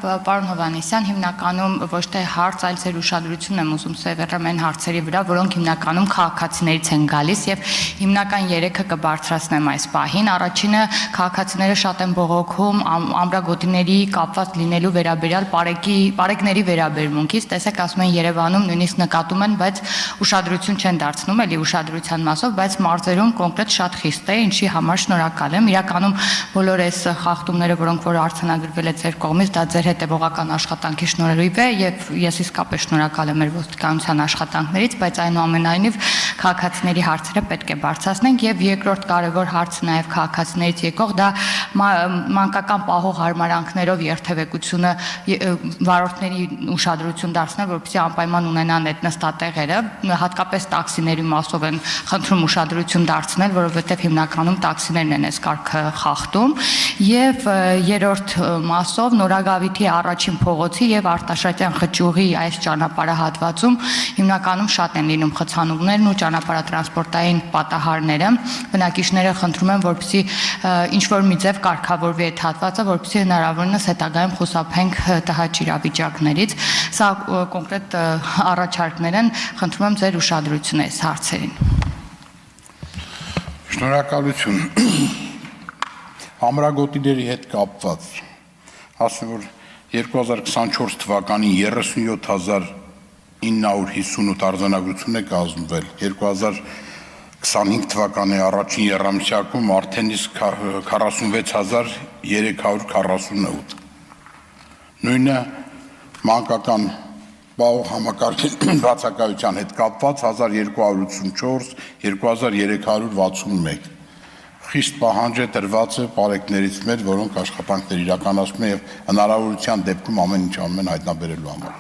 Պարոն Հովհաննիսյան, հիմնականում ոչ թե հարց, այլ ձեր ուշադրությունն եմ ուզում սևեռեմ այն հարցերի վրա, որոնք հիմնականում քաղաքացիներից են գալիս եւ հիմնական 3-ը կբարձրացնեմ այս պահին։ Առաջինը քաղաքացիները շատ են բողոքում ամրագոտիների կապված լինելու վերաբերյալ պարեկների վերաբերմունքից, տեսեք, ասում են Երևանում նույնիսկ նկատում են, բայց ուշադրություն չեն դարձնում, էլի ուշադրության մասով, բայց մարզերում կոնկրետ շատ խիստ է, ինչի համար շնորհակալ եմ։ Իրականում բոլոր այս խախտումները, որոնք որ արձանագրվել է ձեր կողմից, դա ձեր հետևողական աշխատանքի շնորհիվ է եւ ես իսկապես շնորհակալ եմ մեր ոստիկանության աշխատանքներից, բայց այնուամենայնիվ քաղաքացիների հարցերը պետք է բարձրացնենք եւ երկրորդ կարեւոր հարցը նաեւ քաղաքացիներից եկող դա մանկական պահող հարմարանքներով երթևեկությունը վարորդների ուշադրություն դարձնել, որպեսզի անպայման ունենան այդ նստատեղերը, հատկապես տաքսիների մասով են խնդրում ուշադրություն դարձնել, որովհետեւ հիմնականում տաքսիներն են այս կարգը խախտում եւ երրորդ մասով Նորագավիթի առաջին փողոցի եւ Արտաշատյան խճուղի այս ճանապարհահատվածում հիմնականում շատ են լինում խցանումներն ու ճանապարհատրանսպորտային պատահարները։ Բնակիչները խնդրում են, որպեսզի ինչ որ մի ձև կարգավորվի այդ հատվածը, որպեսզի հնարավորինս հետագայում խուսափենք տհաճ իրավիճակներից։ Սա կոնկրետ առաջարկներ են, խնդրում եմ ձեր ուշադրությունը այս հարցերին։ Շնորհակալություն։ Ամրագոտիների հետ կապված ասեմ, որ 2024 թվականին 37,958 արձանագրություն է կազմվել, 2025 թվականի առաջին եռամսյակում արդեն իսկ 46,348։ Նույնը մանկական պահող համակարգի բացակայության հետ կապված 1284, 2361։ Խիստ պահանջ է տրված է պարեկներից մեր, որոնք աշխատանքներ իրականացնում են եւ հնարավորության դեպքում ամեն ինչ անում են հայտնաբերելու համար։